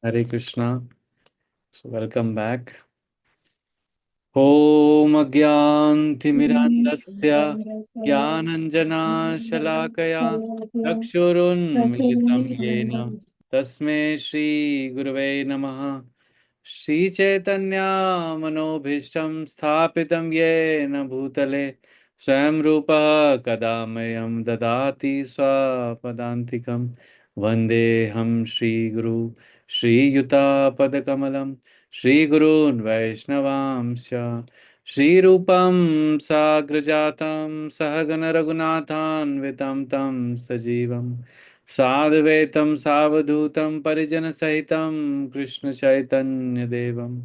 हरे Krishna. Welcome back. ॐ अज्ञानतिमिरान्धस्य ज्ञानञ्जनाशलाकया चक्षुरुन्मिलितं येन तस्मै श्रीगुरवे नमः। श्रीचैतन्यमनोभीष्टं स्थापितं येन भूतले स्वयं रूपः कदा मह्यं ददाति स्वपदान्तिकं। वन्देऽहं श्रीगुरु श्रीयुतापदकमलं श्रीगुरून् वैष्णवांश्च श्रीरूपं साग्रजातं सहगण रघुनाथान्वितं तं सजीवं साद्वैतं सावधूतं परिजनसहितं कृष्णचैतन्यदेवं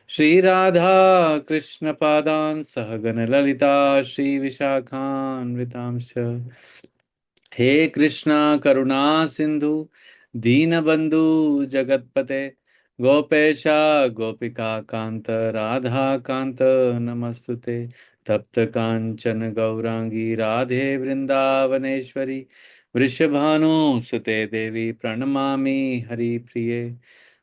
श्रीराधा कृष्णपादान् सहगण ललिता श्रीविशाखान्वितांश्च। हे कृष्णा करुणा सिंधु दीनबंधु जगतपते गोपेशा गोपिका कांत राधा कांत नमस्तुते। तप्त कांचन गौरांगी राधे वृंदावनेश्वरी वृषभानुसुते देवी प्रणमामि हरिप्रिये।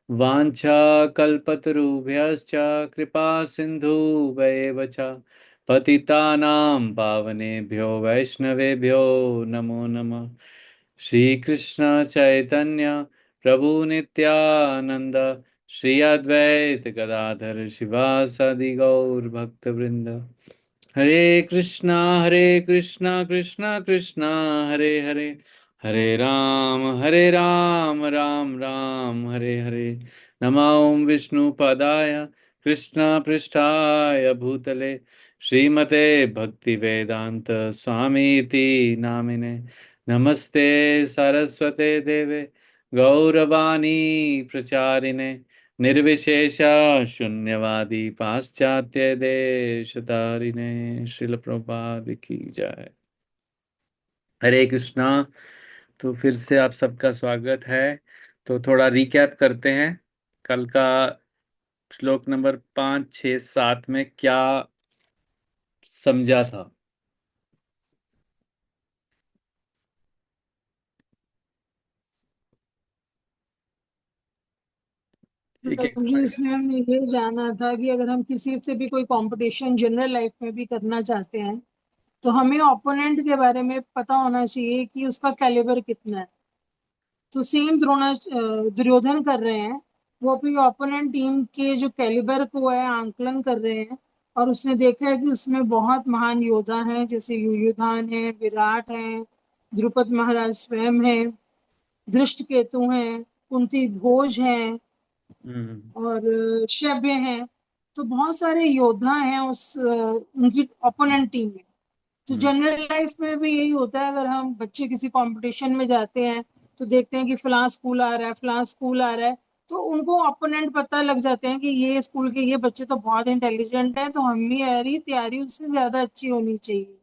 वाञ्छाकल्पतरुभ्यश्च कृपा सिन्धुभ्येव च पतितानां पावनेभ्यो वैष्णवेभ्यो नमो नमः। श्रीकृष्ण चैतन्य प्रभु नित्यानंद श्री अद्वैत गदाधर शिवासादि गौर भक्तवृंद। हरे कृष्णा कृष्णा कृष्णा हरे हरे, हरे राम राम राम हरे हरे। नमो ओं विष्णुपदाय कृष्ण पृष्ठाय भूतले श्रीमते भक्ति वेदांत स्वामीति नामिने। नमस्ते सरस्वते देवे गौरवाणी प्रचारिणे निर्विशेष शून्यवादी पाश्चात्य देशतारिणे। श्रील प्रभुपाद की जय। हरे कृष्णा। तो फिर से आप सबका स्वागत है। तो थोड़ा रिकैप करते हैं कल का। श्लोक नंबर 5, 6, 7 में क्या समझा था। एक एक प्रभु जी, पॉइंट। इसमें हमने ये जाना था कि अगर हम किसी से भी कोई कंपटीशन जनरल लाइफ में भी करना चाहते हैं तो हमें ओपोनेंट के बारे में पता होना चाहिए कि उसका कैलिबर कितना है। तो सेम दुर्योधन कर रहे हैं। वो अपनी ओपोनेंट टीम के जो कैलिबर को है आंकलन कर रहे हैं और उसने देखा है कि उसमें बहुत महान योद्धा हैं, जैसे युयुधान है, विराट है, द्रुपद महाराज स्वयं है, धृष्टकेतु हैं, कुंती भोज हैं हम्म। और शब्य हैं। तो बहुत सारे योद्धा हैं उनकी ओपोनेंट टीम में। तो हम्म। जनरल लाइफ में भी यही होता है, अगर हम बच्चे किसी कंपटीशन में जाते हैं तो देखते हैं कि फलां स्कूल आ रहा है, फलां स्कूल आ रहा है, तो उनको ओपोनेंट पता लग जाते हैं कि ये स्कूल के ये बच्चे तो बहुत इंटेलिजेंट हैं, तो हमारी तैयारी उससे ज्यादा अच्छी होनी चाहिए।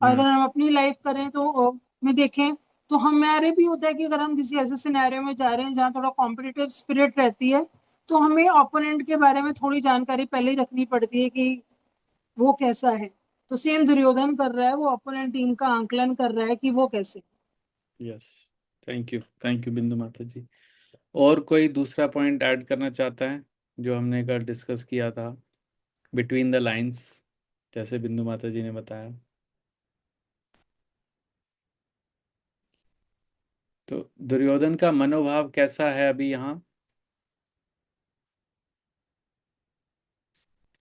और हम्म। अगर हम अपनी लाइफ करें तो में देखें तो हमारे भी होता है कि अगर हम किसी ऐसे सिनेरियो में जा रहे हैं जहाँ थोड़ा कॉम्पिटिटिव स्पिरिट रहती है, तो हमें ओपोनेंट के बारे में थोड़ी जानकारी पहले ही रखनी पड़ती है कि वो कैसा है। तो सेम दुर्योधन कर रहा है, वो ओपोनेंट टीम का आंकलन कर रहा है कि वो कैसे। यस। थैंक यू बिंदु माता जी। और कोई दूसरा पॉइंट ऐड करना चाहता है जो हमने कल डिस्कस किया था, बिटवीन द लाइंस, जैसे बिंदु माता जी ने बताया। तो दुर्योधन का मनोभाव कैसा है अभी यहाँ।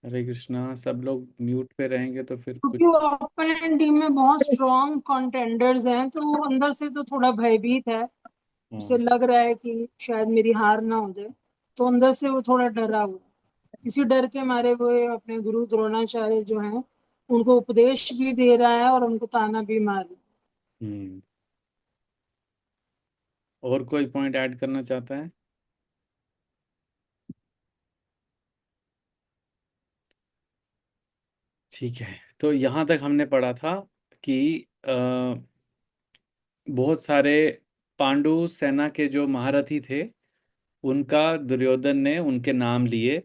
हरे कृष्णा। सब लोग म्यूट पे रहेंगे तो फिर क्योंकि कुछ। ओपोनेंट टीम में बहुत स्ट्रॉन्ग कंटेंडर्स हैं, तो वो अंदर से तो थोड़ा भयभीत है। उसे हाँ। लग रहा है कि शायद मेरी हार ना हो जाए, तो अंदर से वो थोड़ा डरा हुआ है। इसी डर के मारे वो अपने गुरु द्रोणाचार्य जो हैं उनको उपदेश भी दे रहा है और उनको ताना भी मार रहा है। हम्म। और कोई पॉइंट ऐड करना चाहता है। ठीक है। तो यहाँ तक हमने पढ़ा था कि बहुत सारे पांडु सेना के जो महारथी थे उनका दुर्योधन ने उनके नाम लिए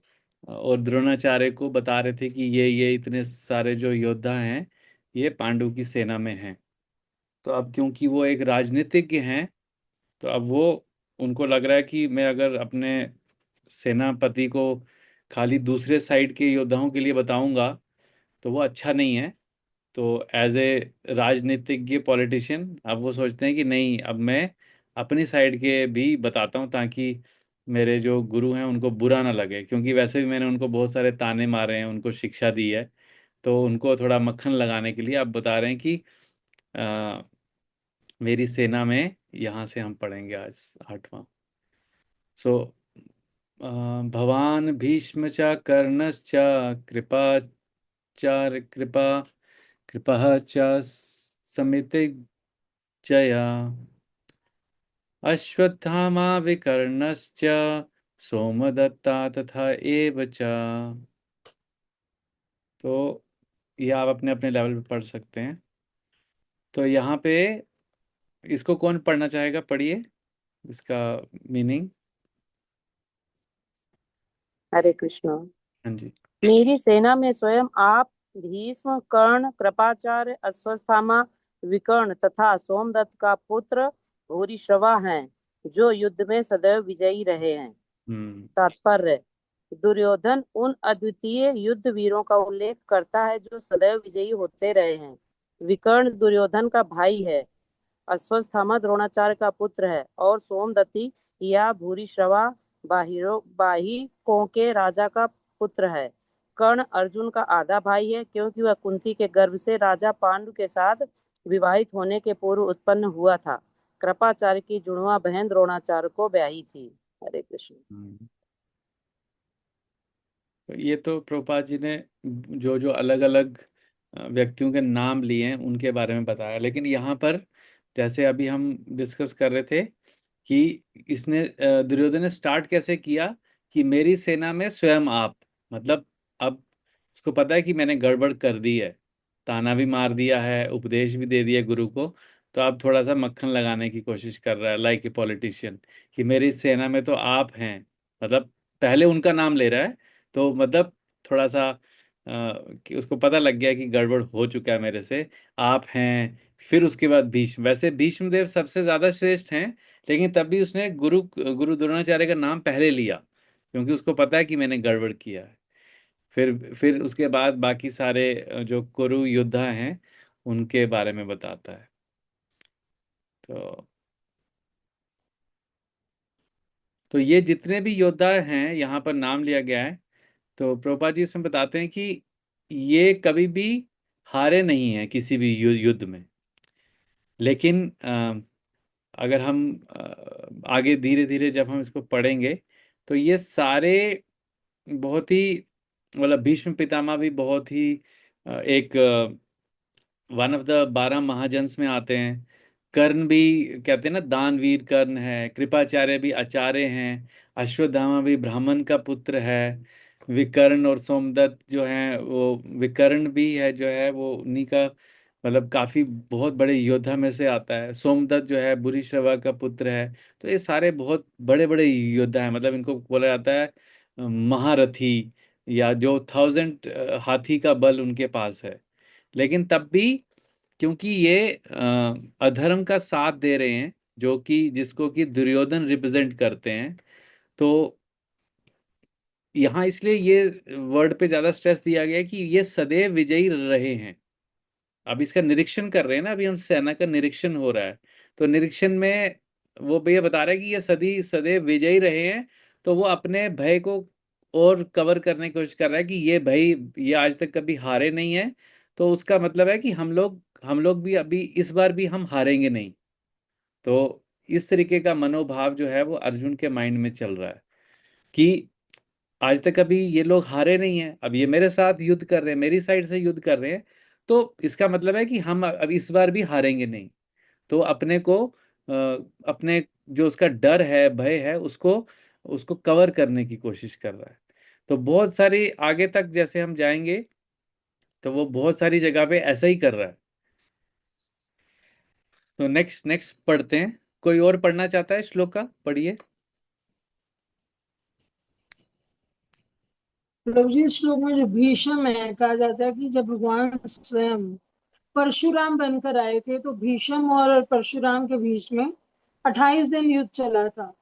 और द्रोणाचार्य को बता रहे थे कि ये इतने सारे जो योद्धा हैं ये पांडु की सेना में हैं। तो अब क्योंकि वो एक राजनीतिज्ञ हैं तो अब वो उनको लग रहा है कि मैं अगर अपने सेनापति को खाली दूसरे साइड के योद्धाओं के लिए बताऊंगा तो वो अच्छा नहीं है। तो एज ए राजनीतिज्ञ पॉलिटिशियन अब वो सोचते हैं कि नहीं, अब मैं अपनी साइड के भी बताता हूँ ताकि मेरे जो गुरु हैं उनको बुरा ना लगे, क्योंकि वैसे भी मैंने उनको बहुत सारे ताने मारे हैं, उनको शिक्षा दी है। तो उनको थोड़ा मक्खन लगाने के लिए अब बता रहे हैं कि अ, मेरी सेना में यहाँ से हम पढ़ेंगे आज 8वां। सो भवान भीष्म च कर्णश्च कृपाचार्य कृपः च समितिज्जया अश्वत्थामा विकर्णश्च सोमदत्ता तथा एव च। तो ये आप अपने अपने लेवल पे पढ़ सकते हैं। तो यहाँ पे इसको कौन पढ़ना चाहेगा, पढ़िए इसका मीनिंग। हरे कृष्ण। हाँ जी। मेरी सेना में स्वयं आप, भीष्म, कर्ण, कृपाचार्य, अश्वत्थामा, विकर्ण तथा सोमदत्त का पुत्र भूरिश्रवा हैं, जो युद्ध में सदैव विजयी रहे हैं। हम्म। तात्पर्य: दुर्योधन उन अद्वितीय युद्ध वीरों का उल्लेख करता है जो सदैव विजयी होते रहे हैं। विकर्ण दुर्योधन का भाई है, अश्वत्थामा द्रोणाचार्य का पुत्र है और सोमदत्ती या भूरिश्रवा बाहिरों के राजा का पुत्र है। कर्ण अर्जुन का आधा भाई है, क्योंकि वह कुंती के गर्भ से राजा पांडु के साथ विवाहित होने के पूर्व उत्पन्न हुआ था। कृपाचार्य की जुड़वा बहन द्रोणाचार्य को ब्याही थी। हरे कृष्ण। हम्म। तो ये तो प्रभुपाद जी ने जो जो अलग अलग व्यक्तियों के नाम लिए हैं उनके बारे में बताया, लेकिन यहाँ पर जैसे अभी हम डिस्कस कर रहे थे कि इसने दुर्योधन ने स्टार्ट कैसे किया कि मेरी सेना में स्वयं आप, मतलब अब उसको पता है कि मैंने गड़बड़ कर दी है, ताना भी मार दिया है, उपदेश भी दे दिया गुरु को। तो अब थोड़ा सा मक्खन लगाने की कोशिश कर रहा है लाइक ए पॉलिटिशियन, कि मेरी सेना में तो आप हैं, मतलब पहले उनका नाम ले रहा है। तो मतलब थोड़ा सा कि उसको पता लग गया कि गड़बड़ हो चुका है मेरे से, आप हैं। फिर उसके बाद भीष्म, वैसे भीष्म देव सबसे ज्यादा श्रेष्ठ हैं, लेकिन तब भी उसने गुरु गुरु द्रोणाचार्य का नाम पहले लिया, क्योंकि उसको पता है कि मैंने गड़बड़ किया है। फिर उसके बाद बाकी सारे जो कुरु योद्धा हैं उनके बारे में बताता है। तो तो ये जितने भी योद्धा हैं यहाँ पर नाम लिया गया है, तो प्रभुपाद जी इसमें बताते हैं कि ये कभी भी हारे नहीं हैं किसी भी युद्ध में। लेकिन अगर हम आगे धीरे धीरे जब हम इसको पढ़ेंगे तो ये सारे बहुत ही, मतलब भीष्म पितामह भी बहुत ही एक वन ऑफ द 12 महाजन्स में आते हैं। कर्ण भी कहते हैं ना, दानवीर कर्ण है। कृपाचार्य भी आचार्य हैं। अश्वत्थामा भी ब्राह्मण का पुत्र है। विकर्ण और सोमदत्त जो हैं वो, विकर्ण भी है जो है वो उन्हीं का, मतलब काफी बहुत बड़े योद्धा में से आता है। सोमदत्त जो है भूरिश्रवा का पुत्र है। तो ये सारे बहुत बड़े बड़े योद्धा हैं, मतलब इनको बोला जाता है महारथी, या जो 1000 हाथी का बल उनके पास है। लेकिन तब भी क्योंकि ये अधर्म का साथ दे रहे हैं, जो कि जिसको कि दुर्योधन रिप्रेजेंट करते हैं, तो यहाँ इसलिए ये वर्ड पे ज्यादा स्ट्रेस दिया गया है कि ये सदैव विजयी रहे हैं। अब इसका निरीक्षण कर रहे हैं ना, अभी हम सेना का निरीक्षण हो रहा है। तो निरीक्षण में वो भैया बता रहा है कि ये सदी सदैव विजयी रहे हैं। तो वो अपने भय को और कवर करने की कोशिश कर रहा है कि ये भाई ये आज तक कभी हारे नहीं है। तो उसका मतलब है कि हम लोग भी अभी इस बार भी हम हारेंगे नहीं। तो इस तरीके का मनोभाव जो है वो अर्जुन के माइंड में चल रहा है कि आज तक अभी ये लोग हारे नहीं हैं, अब ये मेरे साथ युद्ध कर रहे हैं, मेरी साइड से युद्ध कर रहे हैं। तो इसका मतलब है कि हम अब इस बार भी हारेंगे नहीं। तो अपने को अपने जो उसका डर है, भय है, उसको उसको कवर करने की कोशिश कर रहा है। तो बहुत सारी आगे तक जैसे हम जाएंगे तो वो बहुत सारी जगह पे ऐसा ही कर रहा है। तो नेक्स्ट नेक्स्ट पढ़ते हैं। कोई और पढ़ना चाहता है श्लोक का, पढ़िए। प्रभु जी, इस श्लोक में जो भीष्म है, कहा जाता है कि जब भगवान स्वयं परशुराम बनकर आए थे तो भीष्म और परशुराम के बीच में 28 दिन युद्ध चला था।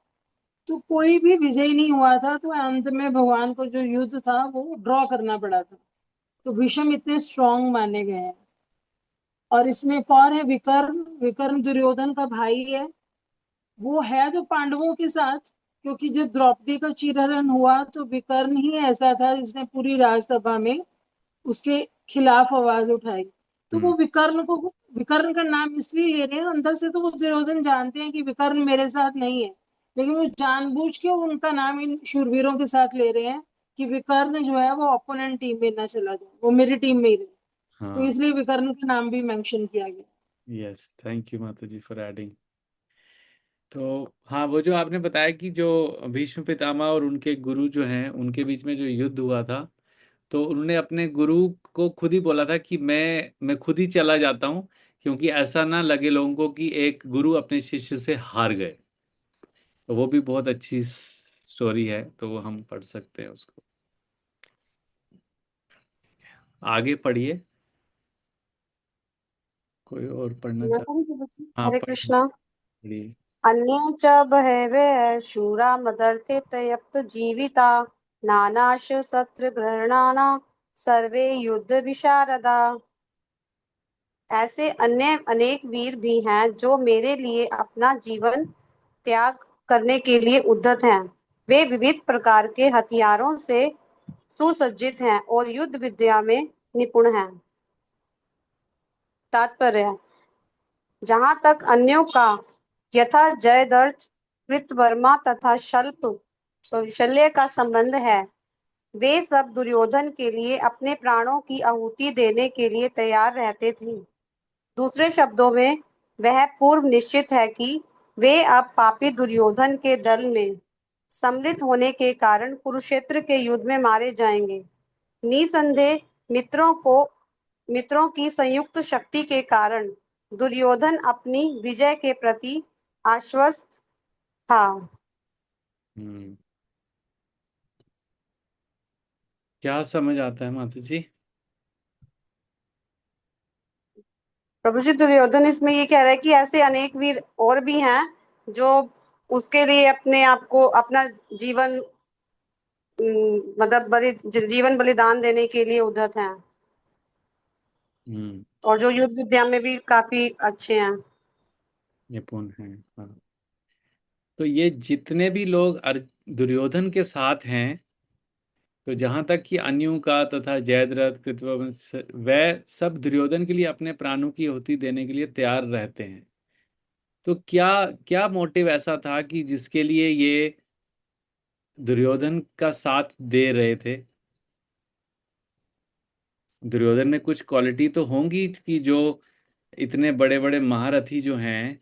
तो कोई भी विजय नहीं हुआ था, तो अंत में भगवान को जो युद्ध था वो ड्रॉ करना पड़ा था। तो भीष्म इतने स्ट्रांग माने गए हैं। और इसमें एक और है विकर्ण। विकर्ण दुर्योधन का भाई है। वो है तो पांडवों के साथ, क्योंकि जब द्रौपदी का चीरहरण हुआ तो विकर्ण ही ऐसा था जिसने पूरी राजसभा में उसके खिलाफ आवाज उठाई। तो हम्म। वो विकर्ण को, विकर्ण का नाम इसलिए ले रहे हैं, अंदर से तो वो दुर्योधन जानते हैं कि विकर्ण मेरे साथ नहीं है, लेकिन वो जानबूझ के उनका नाम इन शूरवीरों के साथ ले रहे हैं कि विकर्ण जो है वो ओपोनेंट टीम में ना चला जाए, वो मेरी टीम में ही रहे। तो हाँ। इसलिए विकर्ण का नाम भी मेंशन किया गया। यस, थैंक यू माता जी फॉर एडिंग। तो हाँ, वो जो आपने बताया कि जो भीष्म पितामह और उनके गुरु जो हैं उनके बीच में जो युद्ध हुआ था, तो उन्होंने अपने गुरु को खुद ही बोला था कि मैं खुद ही चला जाता हूँ, क्योंकि ऐसा ना लगे लोगों को कि एक गुरु अपने शिष्य से हार गए। तो वो भी बहुत अच्छी स्टोरी है, तो वो हम पढ़ सकते हैं उसको। आगे पढ़िए, कोई और पढ़ना मैं चाह। पढ़ी थी बच्ची। हाँ, हरे पढ़िए कृष्णा। पढ़िए। अन्ये च बहवः शूरा मदर्थे तयप्त जीविता नानाश शस्त्र ग्रहणाना सर्वे युद्ध विशारदा। ऐसे अन्य अनेक वीर भी हैं जो मेरे लिए अपना जीवन त्याग करने के लिए उद्यत हैं। वे विविध प्रकार के हथियारों से सुसज्जित हैं और युद्ध विद्या में निपुण हैं। तात्पर्य: जहाँ तक अन्यों का यथा जयद्रथ कृतवर्मा तथा शल्य का संबंध है, वे सब दुर्योधन के लिए अपने प्राणों की आहुति देने के लिए तैयार रहते थे। दूसरे शब्दों में, वह पूर्व निश्चित है कि वे अब पापी दुर्योधन के दल में सम्मिलित होने के कारण कुरुक्षेत्र के युद्ध में मारे जाएंगे। निसंदेह मित्रों की संयुक्त शक्ति के कारण दुर्योधन अपनी विजय के प्रति आश्वस्त था। हम्म। क्या समझ आता है माता जी? प्रभु जी, दुर्योधन इसमें ये कह रहा है कि ऐसे अनेक वीर और भी हैं जो उसके लिए अपने आप को अपना जीवन मतलब जीवन बलिदान देने के लिए उद्यत हैं, हम्म। और जो युद्ध विद्या में भी काफी अच्छे हैं। निपुण है, हाँ। तो ये जितने भी लोग दुर्योधन के साथ हैं, तो जहां तक कि अन्यू का तथा जयद्रथ कृतवंश, वह सब दुर्योधन के लिए अपने प्राणों की आहुति देने के लिए तैयार रहते हैं। तो क्या क्या मोटिव ऐसा था कि जिसके लिए ये दुर्योधन का साथ दे रहे थे? दुर्योधन में कुछ क्वालिटी तो होंगी कि जो इतने बड़े बड़े महारथी जो हैं,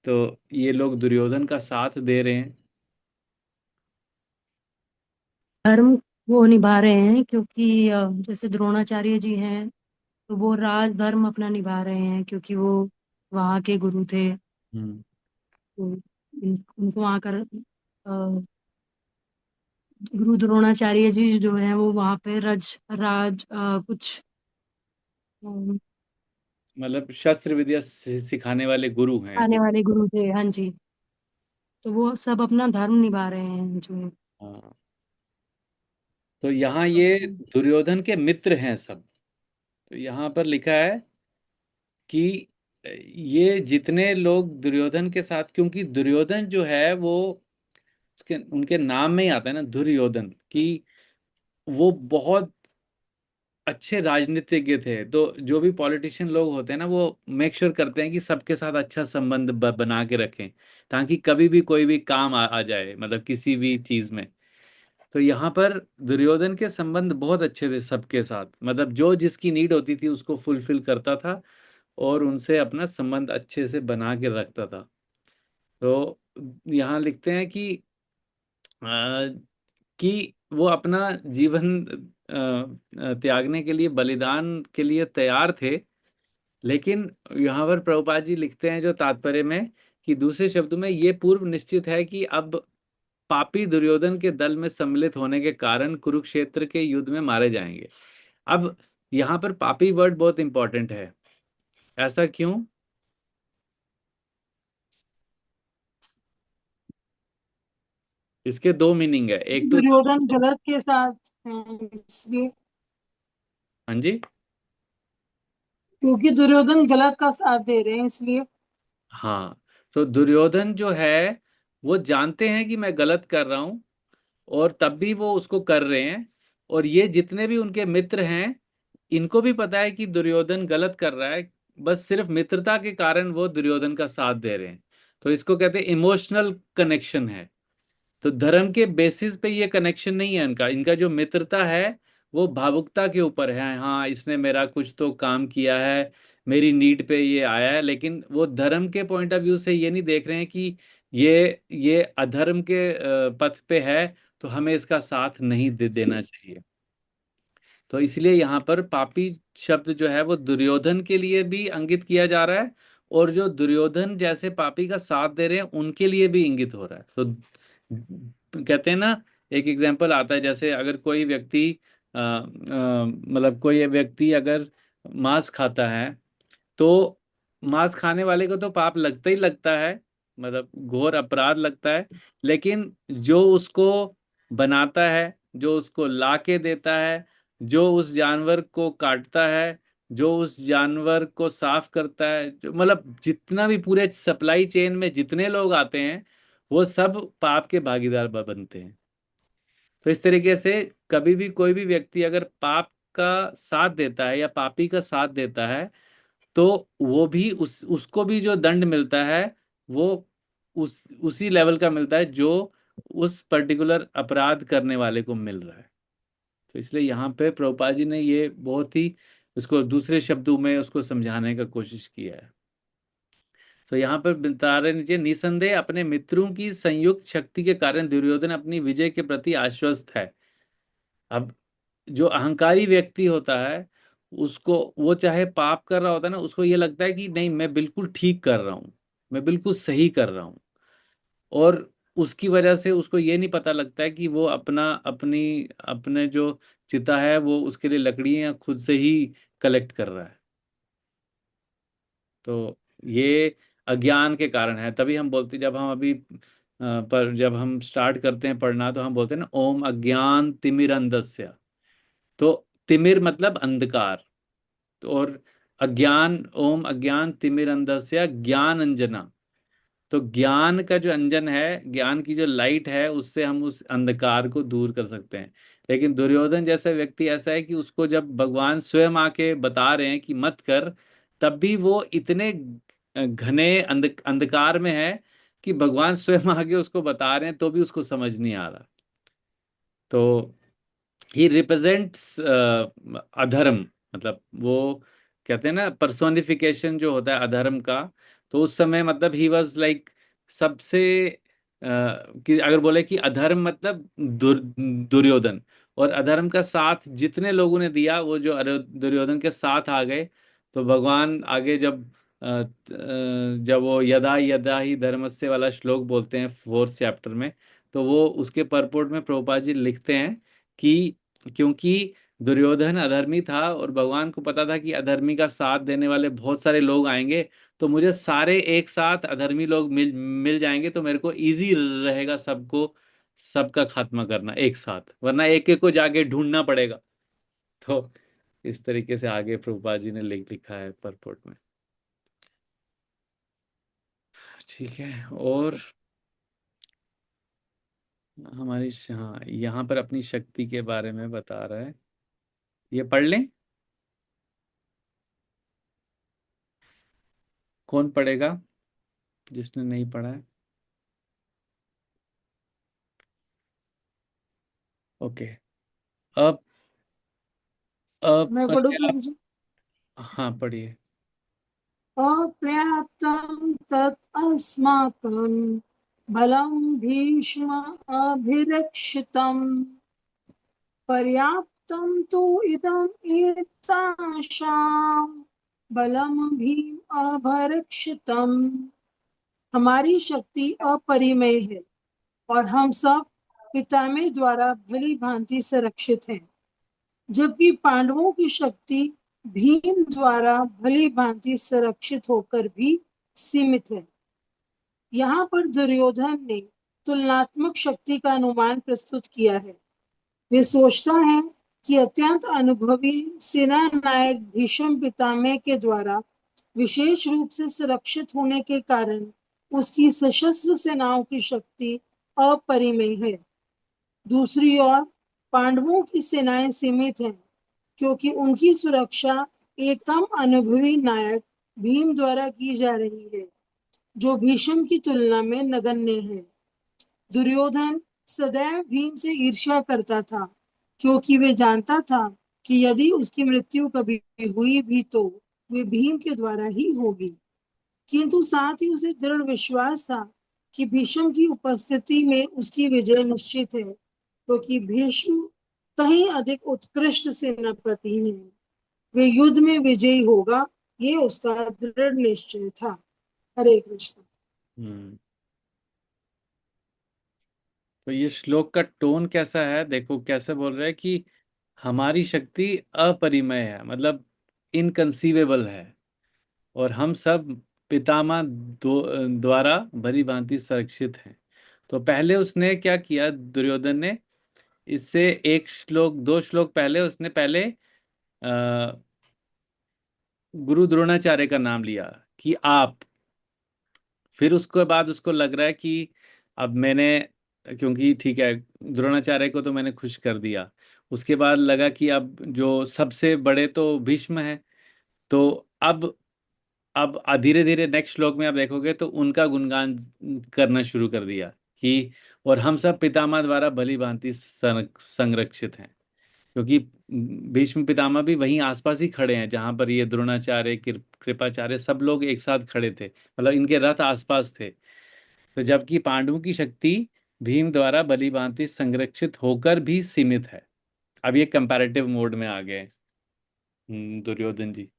तो ये लोग दुर्योधन का साथ दे रहे हैं। धर्म वो निभा रहे हैं, क्योंकि जैसे द्रोणाचार्य जी हैं तो वो राज धर्म अपना निभा रहे हैं, क्योंकि वो वहाँ के गुरु थे। हम्म। तो उनको वहाँ कर गुरु द्रोणाचार्य जी जो है वो वहाँ पे राज कुछ मतलब शस्त्र विद्या सिखाने वाले गुरु हैं आने जो। वाले गुरु थे, हाँ जी। तो वो सब अपना धर्म निभा रहे हैं जो। हाँ। तो यहाँ ये दुर्योधन के मित्र हैं सब। तो यहाँ पर लिखा है कि ये जितने लोग दुर्योधन के साथ, क्योंकि दुर्योधन जो है वो उसके उनके नाम में ही आता है ना दुर्योधन, कि वो बहुत अच्छे राजनीतिज्ञ थे। तो जो भी पॉलिटिशियन लोग होते हैं ना, वो मेक श्योर करते हैं कि सबके साथ अच्छा संबंध बना के रखें, ताकि कभी भी कोई भी काम आ जाए, मतलब किसी भी चीज में। तो यहाँ पर दुर्योधन के संबंध बहुत अच्छे थे सबके साथ, मतलब जो जिसकी नीड होती थी उसको फुलफिल करता था और उनसे अपना संबंध अच्छे से बना के रखता था। तो यहाँ लिखते हैं कि वो अपना जीवन त्यागने के लिए, बलिदान के लिए तैयार थे। लेकिन यहाँ पर प्रभुपाद जी लिखते हैं जो तात्पर्य में, कि दूसरे शब्दों में ये पूर्व निश्चित है कि अब पापी दुर्योधन के दल में सम्मिलित होने के कारण कुरुक्षेत्र के युद्ध में मारे जाएंगे। अब यहाँ पर पापी वर्ड बहुत इंपॉर्टेंट है। ऐसा क्यों? इसके दो मीनिंग है, एक तो दुर्योधन गलत के साथ है इसलिए, हाँ जी, क्योंकि दुर्योधन गलत का साथ दे रहे हैं इसलिए। हाँ। तो दुर्योधन जो है वो जानते हैं कि मैं गलत कर रहा हूं, और तब भी वो उसको कर रहे हैं। और ये जितने भी उनके मित्र हैं, इनको भी पता है कि दुर्योधन गलत कर रहा है, बस सिर्फ मित्रता के कारण वो दुर्योधन का साथ दे रहे हैं। तो इसको कहते हैं इमोशनल कनेक्शन है। तो धर्म के बेसिस पे ये कनेक्शन नहीं है इनका। इनका जो मित्रता है वो भावुकता के ऊपर है। हाँ, इसने मेरा कुछ तो काम किया है, मेरी नीड पे ये आया है, लेकिन वो धर्म के पॉइंट ऑफ व्यू से ये नहीं देख रहे हैं कि ये अधर्म के पथ पे है, तो हमें इसका साथ नहीं देना चाहिए। तो इसलिए यहाँ पर पापी शब्द जो है वो दुर्योधन के लिए भी अंकित किया जा रहा है, और जो दुर्योधन जैसे पापी का साथ दे रहे हैं उनके लिए भी इंगित हो रहा है। तो कहते हैं ना, एक एग्जाम्पल आता है, जैसे अगर कोई व्यक्ति मतलब कोई व्यक्ति अगर मांस खाता है, तो मांस खाने वाले को तो पाप लगता ही लगता है, मतलब घोर अपराध लगता है। लेकिन जो उसको बनाता है, जो उसको ला के देता है, जो उस जानवर को काटता है, जो उस जानवर को साफ करता है, जो मतलब जितना भी पूरे सप्लाई चेन में जितने लोग आते हैं, वो सब पाप के भागीदार बनते हैं। तो इस तरीके से कभी भी कोई भी व्यक्ति अगर पाप का साथ देता है या पापी का साथ देता है, तो वो भी उसको भी जो दंड मिलता है वो उसी लेवल का मिलता है जो उस पर्टिकुलर अपराध करने वाले को मिल रहा है। तो इसलिए यहाँ पे प्रभुपाद जी ने ये बहुत ही उसको दूसरे शब्दों में उसको समझाने का कोशिश किया है। तो यहाँ पर बता रहे नीचे, निसंदेह अपने मित्रों की संयुक्त शक्ति के कारण दुर्योधन अपनी विजय के प्रति आश्वस्त है। अब जो अहंकारी व्यक्ति होता है, उसको वो चाहे पाप कर रहा होता है ना, उसको ये लगता है कि नहीं, मैं बिल्कुल ठीक कर रहा हूँ, मैं बिल्कुल सही कर रहा हूँ। और उसकी वजह से उसको ये नहीं पता लगता है कि वो अपने जो चिता है वो उसके लिए लकड़ियां खुद से ही कलेक्ट कर रहा है। तो ये अज्ञान के कारण है। तभी हम बोलते, जब हम अभी पर जब हम स्टार्ट करते हैं पढ़ना, तो हम बोलते हैं ना, ओम अज्ञान तिमिरंधस्य। तो तिमिर मतलब अंधकार, तो और अज्ञान, ओम अज्ञान तिमिरंधस्य ज्ञान अंजना। तो ज्ञान का जो अंजन है, ज्ञान की जो लाइट है, उससे हम उस अंधकार को दूर कर सकते हैं। लेकिन दुर्योधन जैसा व्यक्ति ऐसा है कि उसको जब भगवान स्वयं आके बता रहे हैं कि मत कर, तब भी वो इतने घने अंधकार में है कि भगवान स्वयं आके उसको बता रहे हैं तो भी उसको समझ नहीं आ रहा। तो ही रिप्रेजेंट्स अधर्म, मतलब वो कहते हैं ना पर्सोनिफिकेशन जो होता है अधर्म का। तो उस समय मतलब ही वाज लाइक सबसे कि अगर बोले कि अधर्म मतलब दुर्योधन, और अधर्म का साथ जितने लोगों ने दिया वो जो दुर्योधन के साथ आ गए। तो भगवान आगे जब वो यदा यदा ही धर्मस्य वाला श्लोक बोलते हैं 4th चैप्टर में, तो वो उसके परपोर्ट में प्रभुपाद जी लिखते हैं कि क्योंकि दुर्योधन अधर्मी था और भगवान को पता था कि अधर्मी का साथ देने वाले बहुत सारे लोग आएंगे, तो मुझे सारे एक साथ अधर्मी लोग मिल मिल जाएंगे, तो मेरे को इजी रहेगा सबका खात्मा करना एक साथ, वरना एक एक को जाके ढूंढना पड़ेगा। तो इस तरीके से आगे प्रभुपाद जी ने लिखा है परपोर्ट में। ठीक है। और हाँ, यहाँ पर अपनी शक्ति के बारे में बता रहा है, ये पढ़ लें। कौन पढ़ेगा जिसने नहीं पढ़ा है? ओके। अब मैं पढ़ू प्रभु जी? हाँ, पढ़िए। अपर्याप्तं तत् अस्माकं बलं भीष्म अभिरक्षितम् पर्याप्तं तु इदम् एतासां बलं भीम अभरक्षितम्। हमारी शक्ति अपरिमेय है और हम सब पितामह द्वारा भली भांति से रक्षित हैं, जबकि पांडवों की शक्ति भीम द्वारा भली भांति संरक्षित होकर भी सीमित है। यहाँ पर दुर्योधन ने तुलनात्मक शक्ति का अनुमान प्रस्तुत किया है। वे सोचता है कि अत्यंत अनुभवी सेना नायक भीष्म पितामह के द्वारा विशेष रूप से सुरक्षित होने के कारण उसकी सशस्त्र सेनाओं की शक्ति अपरिमेय है। दूसरी ओर पांडवों की सेनाएं सीमित हैं, क्योंकि उनकी सुरक्षा एक कम अनुभवी नायक भीम द्वारा की जा रही है, जो भीष्म की तुलना में नगण्य है। दुर्योधन सदैव भीम से ईर्ष्या करता था, क्योंकि वे जानता था कि यदि उसकी मृत्यु कभी हुई भी तो वे भीम के द्वारा ही होगी। किंतु साथ ही उसे दृढ़ विश्वास था कि भीष्म की उपस्थिति में उसकी विजय निश्चित है, क्योंकि भीष्म कहीं अधिक उत्कृष्ट सेनापति हैं। वे युद्ध में विजयी होगा, ये उसका दृढ़ निश्चय था। हरे कृष्ण। तो ये श्लोक का टोन कैसा है, देखो कैसे बोल रहा है कि हमारी शक्ति अपरिमेय है, मतलब इनकंसीवेबल है, और हम सब पितामह द्वारा भली भांति सुरक्षित हैं। तो पहले उसने क्या किया, दुर्योधन ने इससे एक श्लोक दो श्लोक पहले उसने पहले गुरु द्रोणाचार्य का नाम लिया कि आप। फिर उसके बाद उसको लग रहा है कि अब मैंने, क्योंकि ठीक है द्रोणाचार्य को तो मैंने खुश कर दिया, उसके बाद लगा कि अब जो सबसे बड़े तो भीष्म है, तो अब धीरे धीरे नेक्स्ट श्लोक में आप देखोगे तो उनका गुणगान करना शुरू कर दिया कि और हम सब पितामह द्वारा भली भांति संरक्षित हैं, क्योंकि भीष्म पितामह भी वहीं आसपास ही खड़े हैं जहां पर ये द्रोणाचार्य कृपाचार्य सब लोग एक साथ खड़े थे, मतलब इनके रथ आसपास थे। तो जबकि पांडवों की शक्ति भीम द्वारा भली भांति संरक्षित होकर भी सीमित है। अब ये कंपैरेटिव मोड में आ गए दुर्योधन जी।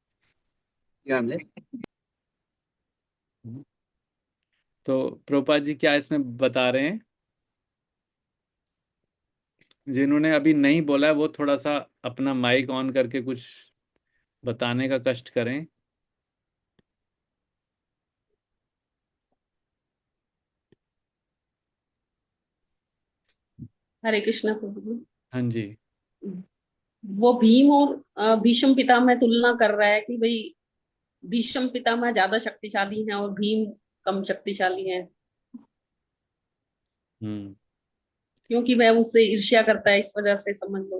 तो प्रोपा जी क्या इसमें बता रहे हैं? जिन्होंने अभी नहीं बोला है वो थोड़ा सा अपना माइक ऑन करके कुछ बताने का कष्ट करें। हरे कृष्णा प्रभु जी। हाँ जी। वो भीम और भीष्म पितामह तुलना कर रहा है कि भाई भीष्म पितामह ज्यादा शक्तिशाली हैं और भीम कम शक्तिशाली हैं, क्योंकि वह उससे ईर्ष्या करता है, इस वजह से समझ लो।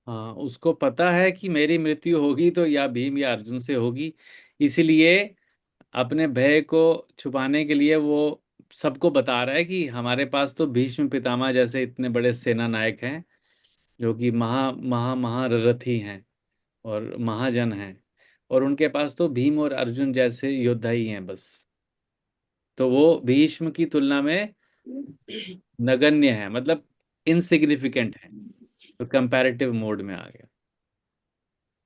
हाँ, उसको पता है कि मेरी मृत्यु होगी तो या भीम या अर्जुन से होगी, इसलिए अपने भय को छुपाने के लिए वो सबको बता रहा है कि हमारे पास तो भीष्म पितामह जैसे इतने बड़े सेना नायक हैं, जो कि महा महा महारथी हैं और महाजन हैं, और उनके पास तो भीम और अर्जुन जैसे योद्धा ही हैं बस। तो वो भीष्म की तुलना में नगण्य है, मतलब इनसिग्निफिकेंट है, तो कंपैरेटिव मोड में आ गया।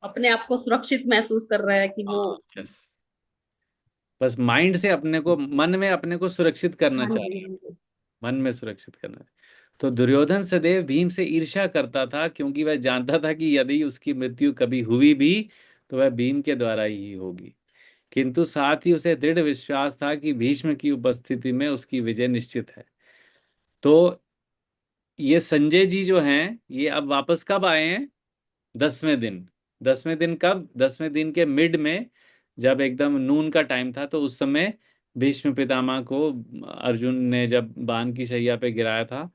अपने आप को सुरक्षित महसूस कर रहा है कि वो यस, बस माइंड से अपने को, मन में अपने को सुरक्षित करना हाँ चाह जी रहा है, हाँ जी। मन में सुरक्षित करना है। तो दुर्योधन सदैव भीम से ईर्ष्या करता था, क्योंकि वह जानता था कि यदि उसकी मृत्यु कभी हुई भी तो वह भीम के द्वारा ही होगी। किंतु साथ ही उसे दृढ़ विश्वास था कि भीष्म की उपस्थिति में उसकी विजय निश्चित है। तो ये संजय जी जो हैं ये अब वापस कब आए हैं? 10वें दिन। 10वें दिन कब? 10वें दिन के मिड में, जब एकदम नून का टाइम था, तो उस समय भीष्म पितामह को अर्जुन ने जब बाण की शैया पे गिराया था,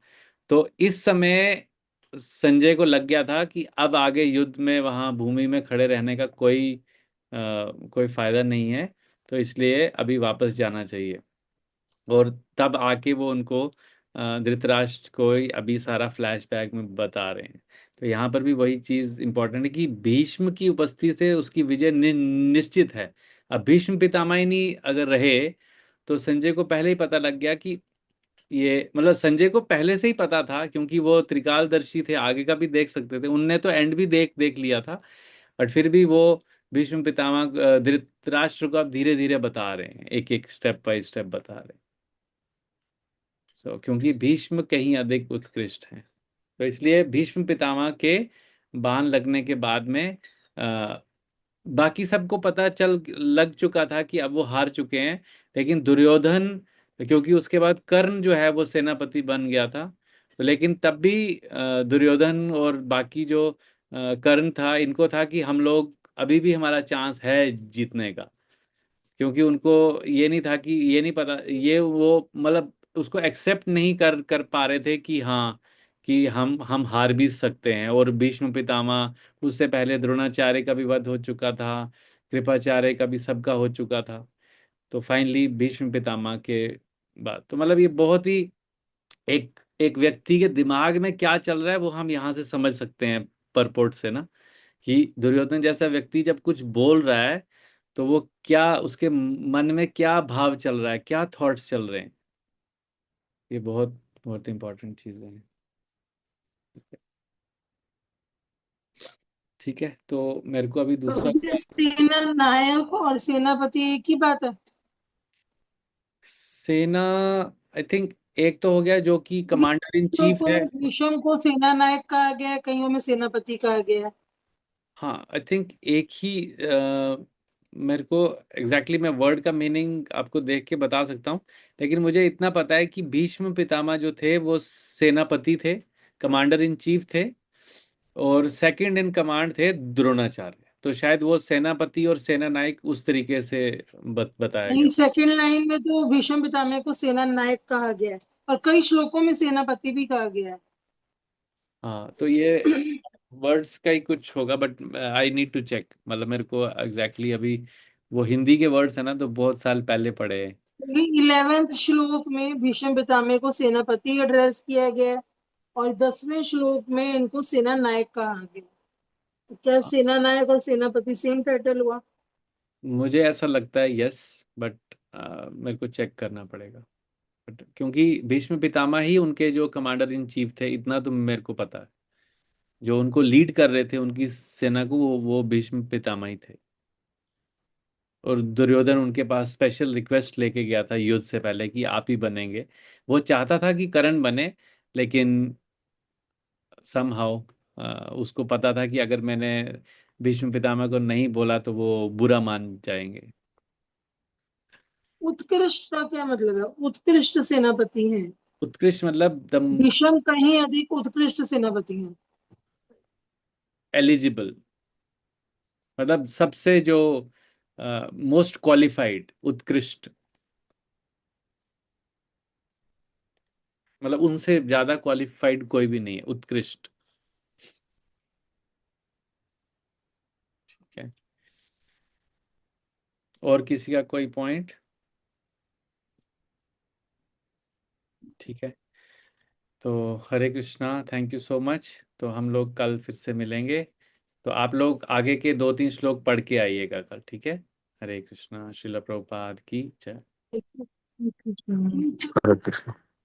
तो इस समय संजय को लग गया था कि अब आगे युद्ध में वहां भूमि में खड़े रहने का कोई फायदा नहीं है, तो इसलिए अभी वापस जाना चाहिए। और तब आके वो उनको धृतराष्ट्र को ही अभी सारा फ्लैशबैक में बता रहे हैं। तो यहाँ पर भी वही चीज इंपॉर्टेंट है कि भीष्म की उपस्थिति से उसकी विजय निश्चित है। अब भीष्म पितामह ही नहीं अगर रहे तो संजय को पहले ही पता लग गया कि ये, मतलब संजय को पहले से ही पता था, क्योंकि वो त्रिकालदर्शी थे, आगे का भी देख सकते थे, उनने तो एंड भी देख देख लिया था। बट फिर भी वो भीष्म पितामह धृतराष्ट्र को अब धीरे धीरे बता रहे हैं, एक एक स्टेप बाय स्टेप बता रहे हैं। क्योंकि भीष्म कहीं अधिक उत्कृष्ट हैं, तो इसलिए भीष्म पितामह के बाण लगने के बाद में बाकी सबको पता चल लग चुका था कि अब वो हार चुके हैं, लेकिन दुर्योधन क्योंकि उसके बाद कर्ण जो है वो सेनापति बन गया था। तो लेकिन तब भी दुर्योधन और बाकी जो कर्ण था, इनको था कि हम लोग अभी भी हमारा चांस है जीतने का। क्योंकि उनको ये नहीं था कि ये नहीं पता, ये वो मतलब उसको एक्सेप्ट नहीं कर कर पा रहे थे कि हाँ, कि हम हार भी सकते हैं। और भीष्म पितामह, उससे पहले द्रोणाचार्य का भी वध हो चुका था, कृपाचार्य का भी, सबका हो चुका था। तो फाइनली भीष्म पितामह के बाद तो मतलब ये बहुत ही एक एक व्यक्ति के दिमाग में क्या चल रहा है वो हम यहाँ से समझ सकते हैं परपोर्ट से ना, कि दुर्योधन जैसा व्यक्ति जब कुछ बोल रहा है तो वो क्या, उसके मन में क्या भाव चल रहा है, क्या थॉट्स चल रहे हैं। ये बहुत बहुत इंपॉर्टेंट चीजें हैं। ठीक है, तो मेरे को अभी तो दूसरा ये सेना नायक और सेनापति एक ही बात है? सेना, आई थिंक एक तो हो गया जो कि कमांडर इन तो चीफ है। भीष्म को सेना नायक कहा गया है, कईयों में सेनापति कहा गया है। हाँ, आई थिंक एक ही मेरे को एग्जैक्टली मैं वर्ड का मीनिंग आपको देख के बता सकता हूँ। लेकिन मुझे इतना पता है कि भीष्म पितामह जो थे वो सेनापति थे, कमांडर इन चीफ थे। और सेकंड इन कमांड थे द्रोणाचार्य। तो शायद वो सेनापति और सेना नायक उस तरीके से बताया नहीं, गया। सेकंड लाइन में तो भीष्म पितामह को सेना नायक कहा गया है, और कई श्लोकों में सेनापति भी कहा गया है। हाँ, तो ये वर्ड्स का ही कुछ होगा, but I need to check, मतलब मेरे को एग्जैक्टली अभी वो हिंदी के वर्ड्स है ना, तो बहुत साल पहले पढ़े हैं। 11वें श्लोक में भीष्म पितामह को सेनापति एड्रेस किया गया है, और 10वें श्लोक में इनको सेना नायक कहा गया। तो क्या सेना नायक और सेनापति सेम टाइटल हुआ? मुझे ऐसा लगता है यस, बट मेरे को चेक करना पड़ेगा। बट क्योंकि भीष्म पितामह ही उनके जो कमांडर इन चीफ थे, इतना तो मेरे को पता है। जो उनको लीड कर रहे थे उनकी सेना को, वो भीष्म पितामह ही थे। और दुर्योधन उनके पास स्पेशल रिक्वेस्ट लेके गया था युद्ध से पहले कि आप ही बनेंगे। वो चाहता था कि करण बने, लेकिन समहाउ उसको पता था कि अगर मैंने भीष्म पितामह को नहीं बोला तो वो बुरा मान जाएंगे। उत्कृष्ट का क्या मतलब है? उत्कृष्ट सेनापति हैं। उत्कृष्ट मतलब द भीष्म कहीं अधिक उत्कृष्ट सेनापति हैं। एलिजिबल, मतलब सबसे जो मोस्ट क्वालिफाइड, उत्कृष्ट, मतलब उनसे ज्यादा क्वालिफाइड कोई भी नहीं है, उत्कृष्ट। ठीक है, और किसी का कोई पॉइंट? ठीक है, तो Hare Krishna, thank you so much. तो हम लोग कल फिर से मिलेंगे। तो आप लोग आगे के 2-3 श्लोक पढ़ के आइएगा कल, ठीक है। हरे कृष्णा, श्रील प्रभुपाद की जय। ठीक है। हरे कृष्णा।